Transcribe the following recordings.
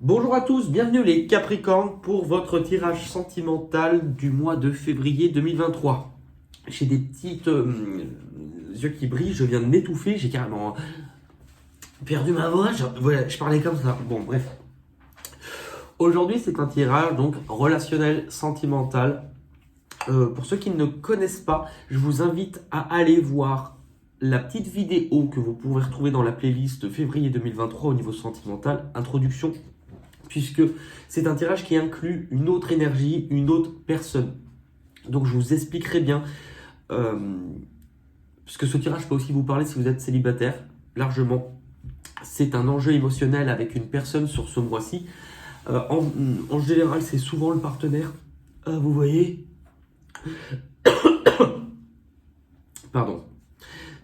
Bonjour à tous, bienvenue les Capricornes pour votre tirage sentimental du mois de février 2023. J'ai des petites yeux qui brillent, je viens de m'étouffer, j'ai carrément perdu ma voix, je parlais comme ça. Bon, bref. Aujourd'hui, c'est un tirage donc relationnel sentimental. Pour ceux qui ne connaissent pas, je vous invite à aller voir la petite vidéo que vous pouvez retrouver dans la playlist février 2023 au niveau sentimental, introduction, puisque c'est un tirage qui inclut une autre énergie, une autre personne. Donc je vous expliquerai bien, puisque ce tirage peut aussi vous parler si vous êtes célibataire, largement. C'est un enjeu émotionnel avec une personne sur ce mois-ci. En général, c'est souvent le partenaire. Vous voyez Pardon.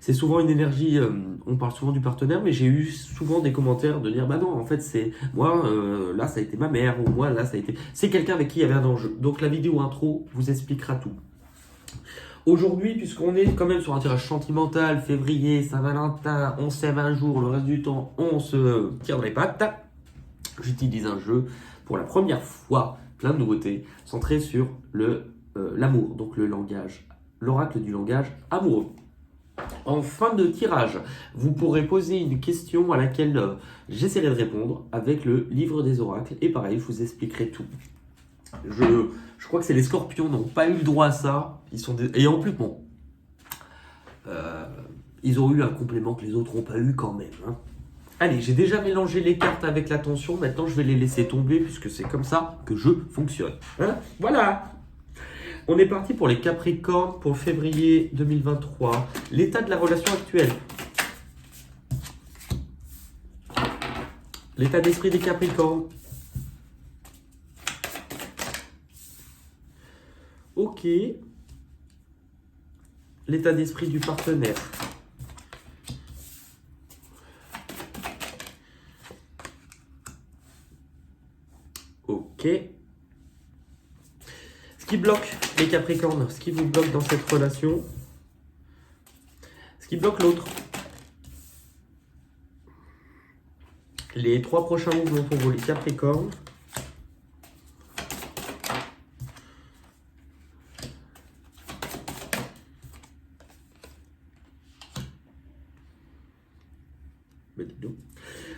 C'est souvent une énergie, on parle souvent du partenaire, mais j'ai eu souvent des commentaires de dire bah non, en fait c'est moi, là ça a été ma mère, ou moi là ça a été. C'est quelqu'un avec qui il y avait un enjeu. Donc la vidéo intro vous expliquera tout. Aujourd'hui, puisqu'on est quand même sur un tirage sentimental, février, Saint-Valentin, on s'aime un jour, le reste du temps on se tire dans les pattes, j'utilise un jeu pour la première fois, plein de nouveautés, centré sur l'amour, donc le langage, l'oracle du langage amoureux. En fin de tirage, vous pourrez poser une question à laquelle j'essaierai de répondre avec le livre des oracles. Et pareil, je vous expliquerai tout. Je crois que c'est les scorpions n'ont pas eu le droit à ça. Et en plus, bon, ils ont eu un complément que les autres n'ont pas eu quand même. Hein. Allez, j'ai déjà mélangé les cartes avec l'attention. Maintenant, je vais les laisser tomber puisque c'est comme ça que je fonctionne. Hein, voilà. On est parti pour les Capricornes pour février 2023. L'état de la relation actuelle. L'état d'esprit des Capricornes. Ok. L'état d'esprit du partenaire. Ok. Ce qui bloque les Capricornes, ce qui vous bloque dans cette relation, ce qui bloque l'autre. Les 3 prochains mouvements pour vous, les Capricornes.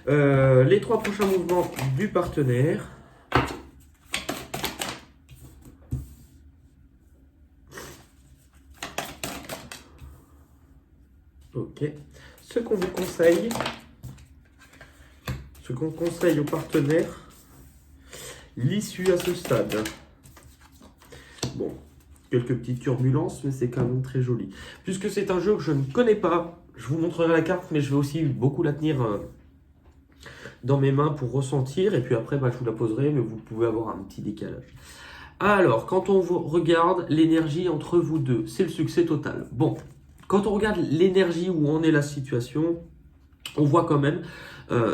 Les 3 prochains mouvements du partenaire. Ok. Ce qu'on vous conseille, ce qu'on conseille aux partenaires, l'issue à ce stade. Bon, quelques petites turbulences, mais c'est quand même très joli. Puisque c'est un jeu que je ne connais pas, je vous montrerai la carte, mais je vais aussi beaucoup la tenir dans mes mains pour ressentir. Et puis après, je vous la poserai, mais vous pouvez avoir un petit décalage. Alors, quand on regarde l'énergie entre vous deux, c'est le succès total. Bon. Quand on regarde l'énergie où en est la situation, on voit quand même,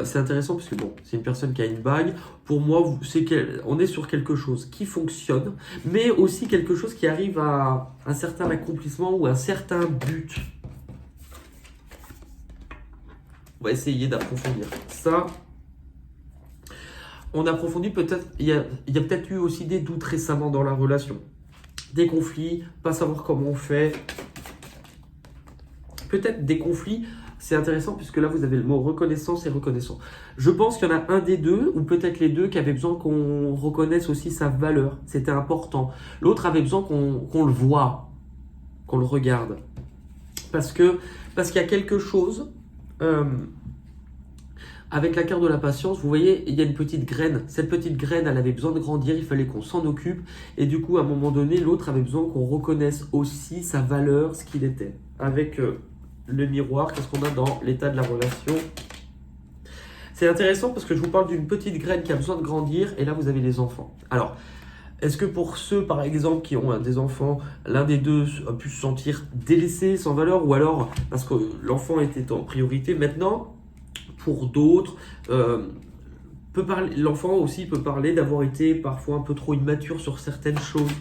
c'est intéressant parce que bon, c'est une personne qui a une bague. Pour moi, on est sur quelque chose qui fonctionne, mais aussi quelque chose qui arrive à un certain accomplissement ou un certain but. On va essayer d'approfondir ça. On approfondit peut-être, il y a peut-être eu aussi des doutes récemment dans la relation. Des conflits, pas savoir comment on fait. Peut-être des conflits, c'est intéressant puisque là vous avez le mot reconnaissance et reconnaissant. Je pense qu'il y en a un des deux, ou peut-être les deux, qui avaient besoin qu'on reconnaisse aussi sa valeur. C'était important. L'autre avait besoin qu'on le voit, qu'on le regarde. Parce qu'il y a quelque chose, avec la carte de la patience, vous voyez, il y a une petite graine. Cette petite graine, elle avait besoin de grandir, il fallait qu'on s'en occupe. Et du coup, à un moment donné, l'autre avait besoin qu'on reconnaisse aussi sa valeur, ce qu'il était. Avec le miroir, qu'est-ce qu'on a dans l'état de la relation? C'est intéressant parce que je vous parle d'une petite graine qui a besoin de grandir et là vous avez les enfants. Alors, est-ce que pour ceux par exemple qui ont des enfants, l'un des deux a pu se sentir délaissé, sans valeur, ou alors parce que l'enfant était en priorité? Maintenant, pour d'autres, l'enfant aussi peut parler d'avoir été parfois un peu trop immature sur certaines choses.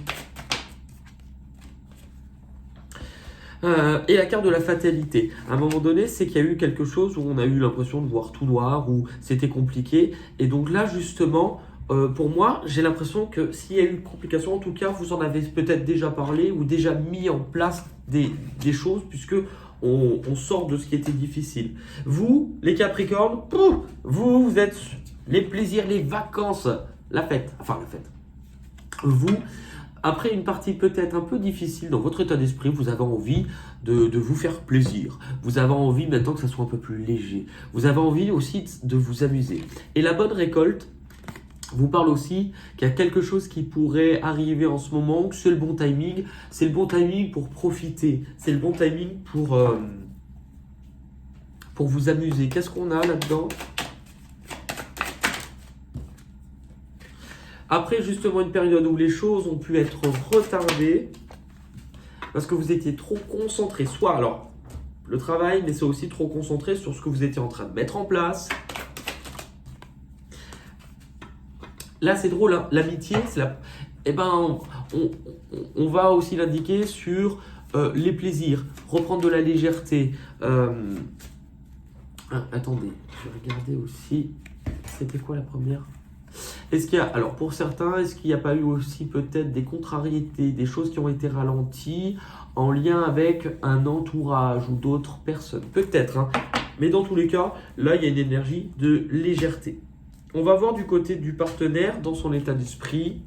Et la carte de la fatalité. À un moment donné, c'est qu'il y a eu quelque chose où on a eu l'impression de voir tout noir, où c'était compliqué. Et donc là, justement, pour moi, j'ai l'impression que s'il y a eu une complication, en tout cas, vous en avez peut-être déjà parlé ou déjà mis en place des choses, puisque on sort de ce qui était difficile. Vous, les Capricornes, vous êtes les plaisirs, les vacances, la fête. Enfin, la fête. Vous, après une partie peut-être un peu difficile dans votre état d'esprit, vous avez envie de vous faire plaisir. Vous avez envie maintenant que ça soit un peu plus léger. Vous avez envie aussi de vous amuser. Et la bonne récolte vous parle aussi qu'il y a quelque chose qui pourrait arriver en ce moment, que c'est le bon timing. C'est le bon timing pour profiter. C'est le bon timing pour vous amuser. Qu'est-ce qu'on a là-dedans ? Après justement une période où les choses ont pu être retardées, parce que vous étiez trop concentré, soit alors le travail, mais c'est aussi trop concentré sur ce que vous étiez en train de mettre en place. Là c'est drôle, hein, l'amitié, c'est la... eh ben, on va aussi l'indiquer sur les plaisirs, reprendre de la légèreté. Attendez, je vais regarder aussi, c'était quoi la première ? Est-ce qu'il y a, alors pour certains, est-ce qu'il n'y a pas eu aussi peut-être des contrariétés, des choses qui ont été ralenties en lien avec un entourage ou d'autres personnes? Peut-être, hein. Mais dans tous les cas, là, il y a une énergie de légèreté. On va voir du côté du partenaire dans son état d'esprit.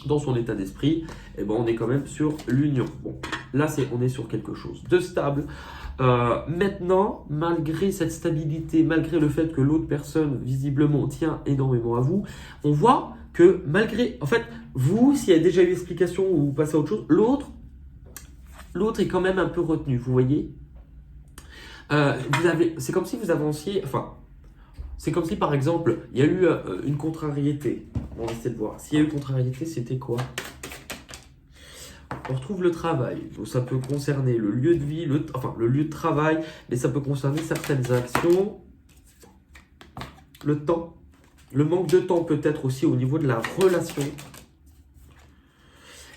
Dans son état d'esprit, eh ben, on est quand même sur l'union. Bon, là, on est sur quelque chose de stable. Maintenant, malgré cette stabilité, malgré le fait que l'autre personne visiblement tient énormément à vous, on voit que malgré, en fait, vous, s'il y a déjà eu explication ou vous passez à autre chose, l'autre est quand même un peu retenu, vous voyez. C'est comme si vous avanciez, enfin, c'est comme si par exemple, il y a eu une contrariété. On va essayer de voir. S'il y a eu une contrariété, c'était quoi ? On retrouve le travail. Donc, ça peut concerner le lieu de vie, le lieu de travail, mais ça peut concerner certaines actions, le temps, le manque de temps peut-être aussi au niveau de la relation.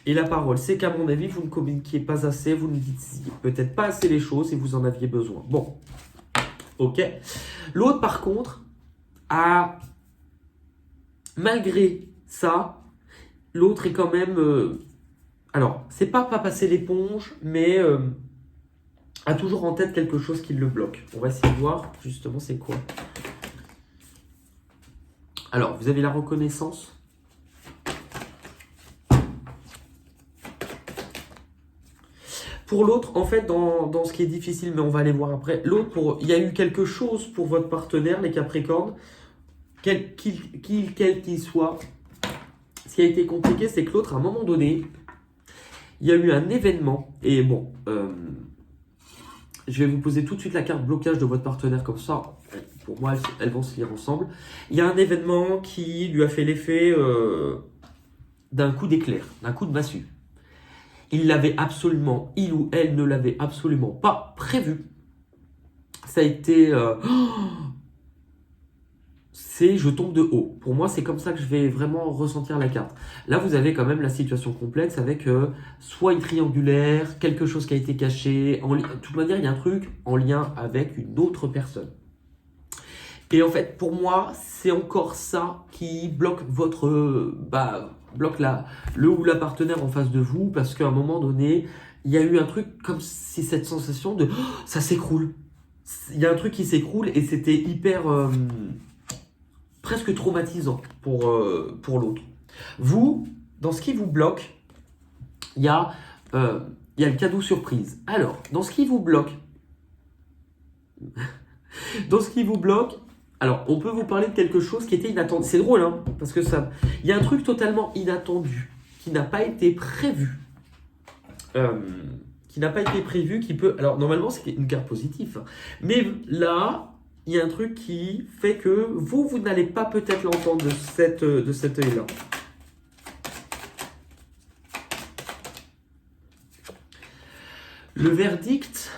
Et la parole, c'est qu'à mon avis, vous ne communiquiez pas assez, vous ne disiez peut-être pas assez les choses et vous en aviez besoin. Bon, ok. L'autre, par contre, a, malgré ça, l'autre est quand même... alors, c'est pas passer l'éponge, mais a toujours en tête quelque chose qui le bloque. On va essayer de voir justement c'est quoi. Alors, vous avez la reconnaissance. Pour l'autre, en fait, dans ce qui est difficile, mais on va aller voir après, l'autre, il y a eu quelque chose pour votre partenaire, les Capricornes, quel qu'il soit. Ce qui a été compliqué, c'est que l'autre, à un moment donné, il y a eu un événement, et bon, je vais vous poser tout de suite la carte blocage de votre partenaire, comme ça, pour moi, elles vont se lire ensemble. Il y a un événement qui lui a fait l'effet d'un coup d'éclair, d'un coup de massue. Il ou elle ne l'avait absolument pas prévu. Ça a été... je tombe de haut. Pour moi, c'est comme ça que je vais vraiment ressentir la carte. Là, vous avez quand même la situation complexe avec soit une triangulaire, quelque chose qui a été caché. De toute manière, il y a un truc en lien avec une autre personne. Et en fait, pour moi, c'est encore ça qui bloque bloque le ou la partenaire en face de vous, parce qu'à un moment donné, il y a eu un truc comme si cette sensation de ça s'écroule. Il y a un truc qui s'écroule et c'était hyper presque traumatisant pour l'autre. Vous, dans ce qui vous bloque, il y a le cadeau surprise. Alors, dans ce qui vous bloque, alors, on peut vous parler de quelque chose qui était inattendu. C'est drôle, hein, parce que il y a un truc totalement inattendu, qui n'a pas été prévu. Qui peut... Alors, normalement, c'est une carte positive. Mais là, il y a un truc qui fait que vous n'allez pas peut-être l'entendre de cet œil-là. Le verdict...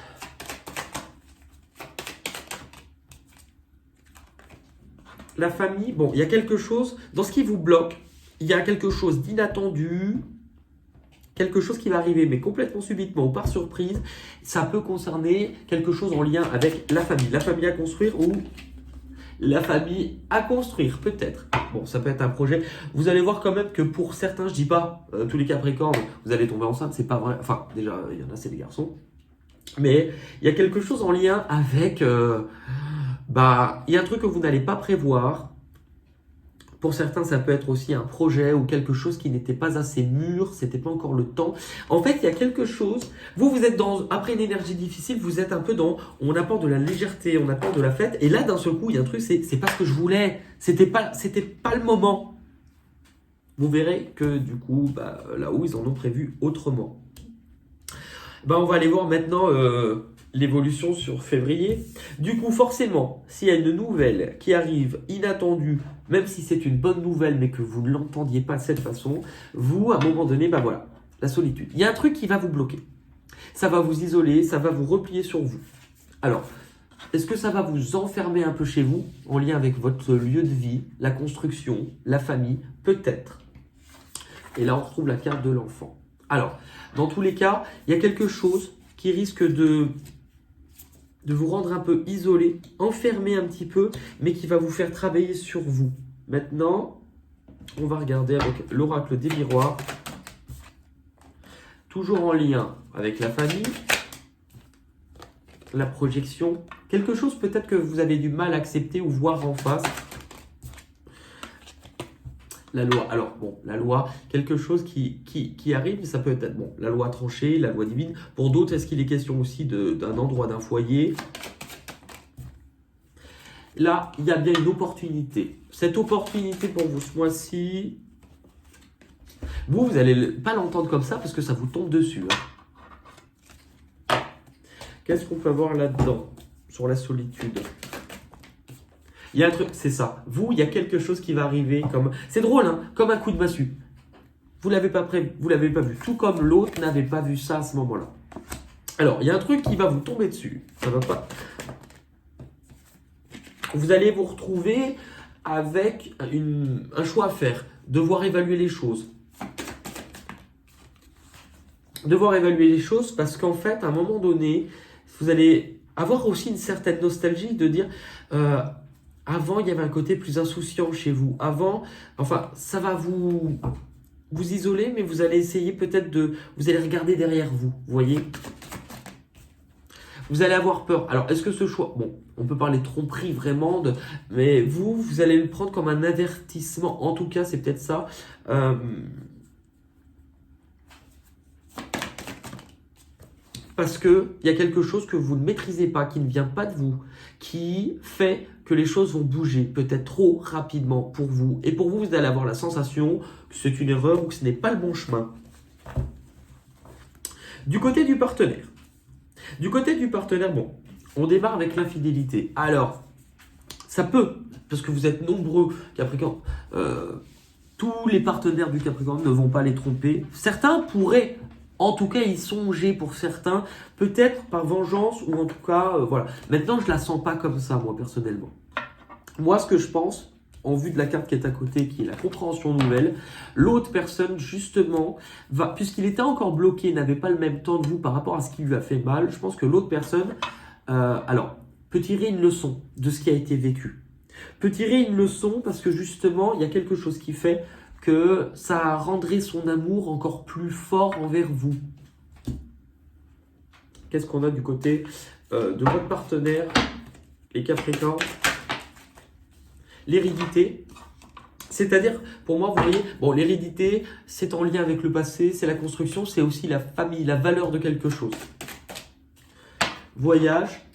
La famille, bon, il y a quelque chose, dans ce qui vous bloque, il y a quelque chose d'inattendu, quelque chose qui va arriver, mais complètement subitement ou par surprise. Ça peut concerner quelque chose en lien avec la famille à construire ou la famille à construire, peut-être. Bon, ça peut être un projet. Vous allez voir quand même que pour certains, je dis pas tous les Capricornes, vous allez tomber enceinte, c'est pas vrai. Enfin, déjà, il y en a, c'est des garçons. Mais il y a quelque chose en lien avec, il y a un truc que vous n'allez pas prévoir. Pour certains, ça peut être aussi un projet ou quelque chose qui n'était pas assez mûr, c'était pas encore le temps. En fait, il y a quelque chose. Vous êtes après une énergie difficile, vous êtes un peu dans, on apporte de la légèreté, on apporte de la fête. Et là, d'un seul coup, il y a un truc, c'est pas ce que je voulais. C'était pas le moment. Vous verrez que du coup, là-haut, ils en ont prévu autrement. On va aller voir maintenant l'évolution sur février. Du coup, forcément, s'il y a une nouvelle qui arrive inattendue, même si c'est une bonne nouvelle, mais que vous ne l'entendiez pas de cette façon, vous, à un moment donné, voilà, la solitude. Il y a un truc qui va vous bloquer. Ça va vous isoler, ça va vous replier sur vous. Alors, est-ce que ça va vous enfermer un peu chez vous, en lien avec votre lieu de vie, la construction, la famille? Peut-être. Et là, on retrouve la carte de l'enfant. Alors, dans tous les cas, il y a quelque chose qui risque de vous rendre un peu isolé, enfermé un petit peu, mais qui va vous faire travailler sur vous. Maintenant, on va regarder avec l'oracle des miroirs, toujours en lien avec la famille, la projection, quelque chose peut-être que vous avez du mal à accepter ou voir en face. La loi, alors la loi, quelque chose qui arrive, ça peut être la loi tranchée, la loi divine. Pour d'autres, est-ce qu'il est question aussi d'un endroit, d'un foyer? Là, il y a bien une opportunité. Cette opportunité pour vous ce mois-ci, vous n'allez pas l'entendre comme ça parce que ça vous tombe dessus. Qu'est-ce qu'on peut avoir là-dedans, sur la solitude? Il y a un truc, c'est ça. Vous, il y a quelque chose qui va arriver comme... C'est drôle, comme un coup de massue. Vous l'avez pas vu. Tout comme l'autre n'avait pas vu ça à ce moment-là. Alors, il y a un truc qui va vous tomber dessus. Ça va pas. Vous allez vous retrouver avec un choix à faire. Devoir évaluer les choses. Devoir évaluer les choses parce qu'en fait, à un moment donné, vous allez avoir aussi une certaine nostalgie de dire... Avant, il y avait un côté plus insouciant chez vous. Avant, ça va vous isoler, mais vous allez essayer peut-être vous allez regarder derrière vous, vous voyez? Vous allez avoir peur. Alors, est-ce que ce choix... on peut parler de tromperie vraiment, mais vous allez le prendre comme un avertissement. En tout cas, c'est peut-être ça. Parce qu'il y a quelque chose que vous ne maîtrisez pas, qui ne vient pas de vous, qui fait que les choses vont bouger peut-être trop rapidement pour vous. Et pour vous, vous allez avoir la sensation que c'est une erreur ou que ce n'est pas le bon chemin. Du côté du partenaire. On démarre avec l'infidélité. Alors, ça peut, parce que vous êtes nombreux, Capricorne, tous les partenaires du Capricorne ne vont pas les tromper. Certains pourraient... En tout cas, y songer pour certains, peut-être par vengeance ou en tout cas, voilà. Maintenant, je ne la sens pas comme ça, moi, personnellement. Moi, ce que je pense, en vue de la carte qui est à côté, qui est la compréhension nouvelle, l'autre personne, justement, puisqu'il était encore bloqué, n'avait pas le même temps de vous par rapport à ce qui lui a fait mal, je pense que l'autre personne, peut tirer une leçon de ce qui a été vécu. Peut tirer une leçon parce que, justement, il y a quelque chose qui fait que ça rendrait son amour encore plus fort envers vous. Qu'est-ce qu'on a du côté de votre partenaire, les Capricornes? L'hérédité. C'est-à-dire, pour moi, vous voyez, l'hérédité, c'est en lien avec le passé, c'est la construction, c'est aussi la famille, la valeur de quelque chose. Voyage,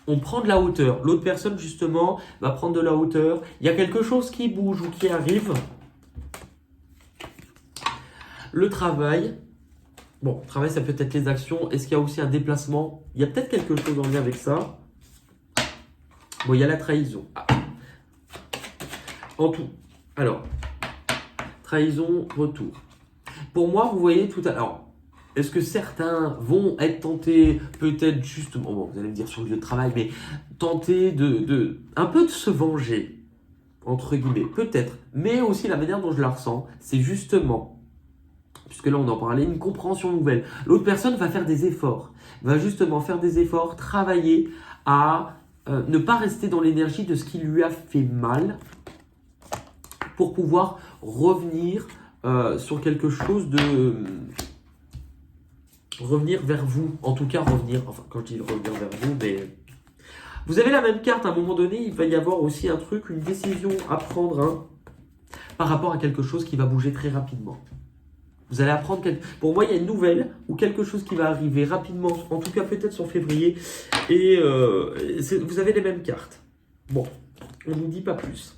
on prend de la hauteur. L'autre personne, justement, va prendre de la hauteur. Il y a quelque chose qui bouge ou qui arrive. Le travail, travail, ça peut être les actions. Est-ce qu'il y a aussi un déplacement? Il y a peut-être quelque chose en lien avec ça. Il y a la trahison. En tout. Alors, trahison, retour. Pour moi, vous voyez tout à l'heure. Est-ce que certains vont être tentés, peut-être justement, vous allez me dire sur le lieu de travail, mais tentés un peu de se venger, entre guillemets, peut-être. Mais aussi la manière dont je la ressens, c'est justement puisque là on en parlait, une compréhension nouvelle. L'autre personne va faire des efforts, va justement faire des efforts, travailler à ne pas rester dans l'énergie de ce qui lui a fait mal pour pouvoir revenir sur quelque chose de... revenir vers vous, en tout cas revenir, enfin quand je dis revenir vers vous, mais... Vous avez la même carte, à un moment donné, il va y avoir aussi un truc, une décision à prendre hein, par rapport à quelque chose qui va bouger très rapidement. Vous allez apprendre, pour moi il y a une nouvelle ou quelque chose qui va arriver rapidement, en tout cas peut-être sur février, et vous avez les mêmes cartes. Bon, on ne nous dit pas plus.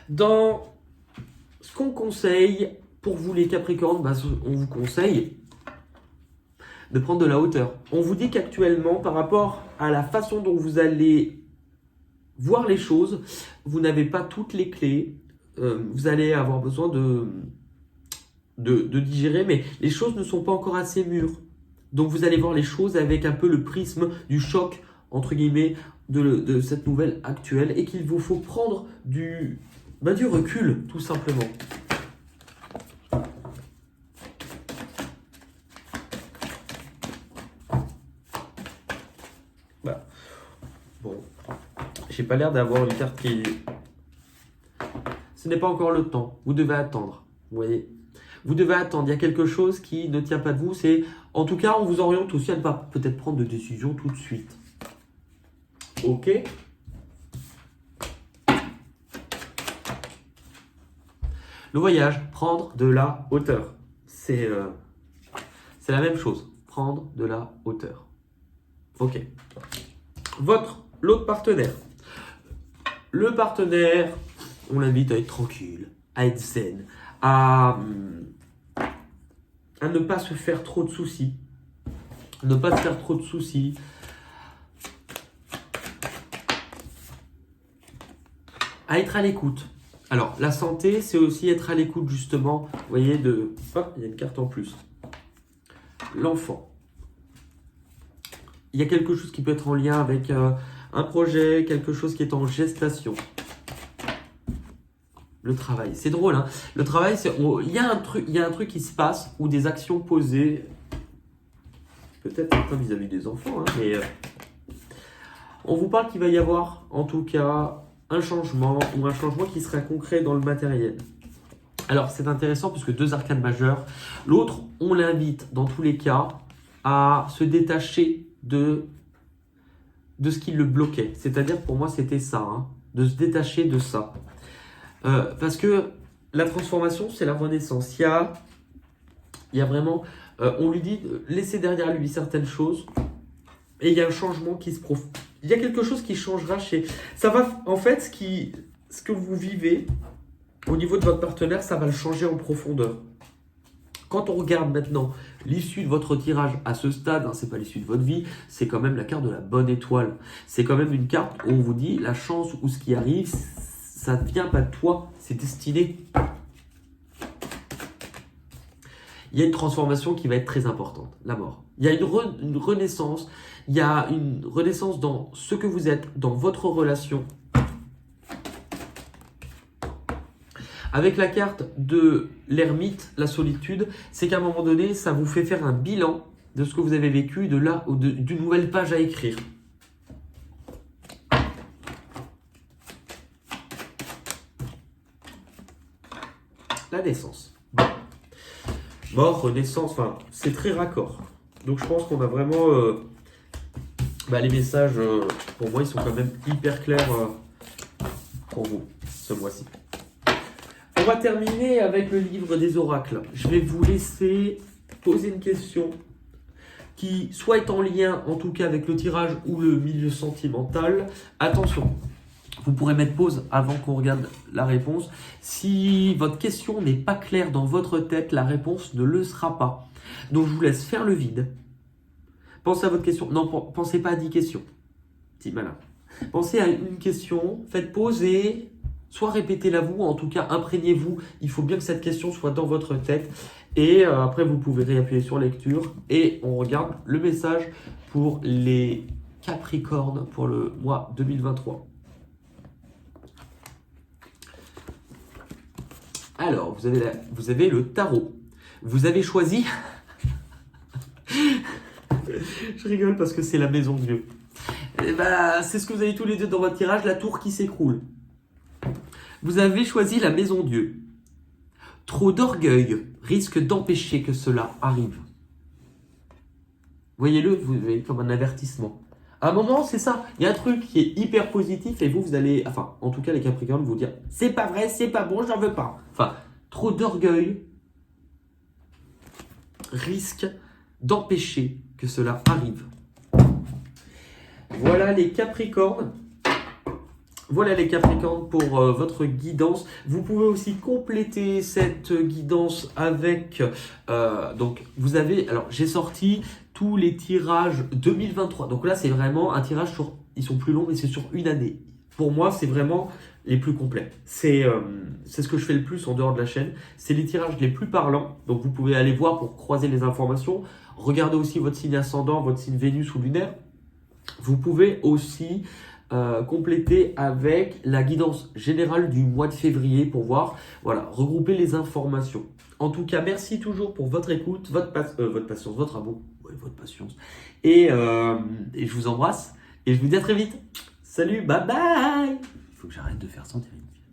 Dans ce qu'on conseille, pour vous les Capricornes, bah, on vous conseille de prendre de la hauteur. On vous dit qu'actuellement, par rapport à la façon dont vous allez voir les choses, vous n'avez pas toutes les clés. Vous allez avoir besoin de digérer, mais les choses ne sont pas encore assez mûres. Donc vous allez voir les choses avec un peu le prisme du choc, entre guillemets, de cette nouvelle actuelle, et qu'il vous faut prendre du recul, tout simplement. Bon, j'ai pas l'air d'avoir une carte qui... Ce n'est pas encore le temps, vous devez attendre, vous voyez. Vous devez attendre, il y a quelque chose qui ne tient pas de vous, c'est... En tout cas, on vous oriente aussi à ne pas peut-être prendre de décision tout de suite. Ok ? Le voyage, prendre de la hauteur. C'est la même chose, prendre de la hauteur. Ok. L'autre partenaire. Le partenaire, on l'invite à être tranquille, à être zen, à ne pas se faire trop de soucis. Ne pas se faire trop de soucis. À être à l'écoute. Alors, la santé, c'est aussi être à l'écoute, justement. Vous voyez, hop, il y a une carte en plus. L'enfant. Il y a quelque chose qui peut être en lien avec un projet, quelque chose qui est en gestation. Le travail, c'est drôle, hein. Le travail, il y a un truc qui se passe ou des actions posées, peut-être certains vis-à-vis des enfants, hein, mais on vous parle qu'il va y avoir, en tout cas, un changement ou un changement qui sera concret dans le matériel. Alors, c'est intéressant puisque 2 arcanes majeures. L'autre, on l'invite, dans tous les cas, à se détacher de ce qui le bloquait. C'est-à-dire, pour moi, c'était ça, hein, de se détacher de ça. Parce que la transformation, c'est la renaissance. Il y a vraiment... on lui dit de laisser derrière lui certaines choses et il y a un changement qui se profile. Il y a quelque chose qui changera chez... Ça va, en fait, ce que vous vivez au niveau de votre partenaire, ça va le changer en profondeur. Quand on regarde maintenant l'issue de votre tirage à ce stade, hein, c'est pas l'issue de votre vie, c'est quand même la carte de la bonne étoile. C'est quand même une carte où on vous dit la chance ou ce qui arrive, ça ne vient pas de toi, c'est destiné. Il y a une transformation qui va être très importante, la mort. Il y a une renaissance, il y a une renaissance dans ce que vous êtes, dans votre relation. Avec la carte de l'ermite, la solitude, c'est qu'à un moment donné, ça vous fait faire un bilan de ce que vous avez vécu, d'une nouvelle page à écrire. La naissance. Mort, renaissance, enfin, c'est très raccord. Donc je pense qu'on a vraiment... les messages, pour moi, ils sont quand même hyper clairs pour vous, ce mois-ci. On va terminer avec le livre des oracles. Je vais vous laisser poser une question qui soit est en lien, en tout cas, avec le tirage ou le milieu sentimental. Attention, vous pourrez mettre pause avant qu'on regarde la réponse. Si votre question n'est pas claire dans votre tête, la réponse ne le sera pas. Donc, je vous laisse faire le vide. Pensez à votre question. Non, pensez pas à 10 questions. Si, malin. Pensez à une question, faites pause et soit répétez-la vous, en tout cas imprégnez-vous. Il faut bien que cette question soit dans votre tête. Et après, vous pouvez réappuyer sur lecture et on regarde le message pour les Capricornes pour le mois 2023. Alors, vous avez le tarot. Vous avez choisi... Je rigole parce que c'est la maison de Dieu. Eh ben, c'est ce que vous avez tous les deux dans votre tirage, la tour qui s'écroule. Vous avez choisi la maison Dieu. Trop d'orgueil risque d'empêcher que cela arrive. Voyez-le, vous voyez comme un avertissement. À un moment, c'est ça. Il y a un truc qui est hyper positif et vous allez, enfin, en tout cas, les Capricornes, vous dire, c'est pas vrai, c'est pas bon, j'en veux pas. Enfin, trop d'orgueil risque d'empêcher que cela arrive. Voilà les Capricornes. Voilà les Capricornes pour votre guidance. Vous pouvez aussi compléter cette guidance avec... donc, vous avez... Alors, j'ai sorti tous les tirages 2023. Donc là, c'est vraiment un tirage sur... Ils sont plus longs, mais c'est sur une année. Pour moi, c'est vraiment les plus complets. C'est ce que je fais le plus en dehors de la chaîne. C'est les tirages les plus parlants. Donc, vous pouvez aller voir pour croiser les informations. Regardez aussi votre signe ascendant, votre signe Vénus ou lunaire. Vous pouvez aussi... compléter avec la guidance générale du mois de février pour voir, voilà, regrouper les informations. En tout cas, merci toujours pour votre écoute, votre patience, votre amour, ouais, votre patience. Et je vous embrasse et je vous dis à très vite. Salut, bye bye. Il faut que j'arrête de faire sans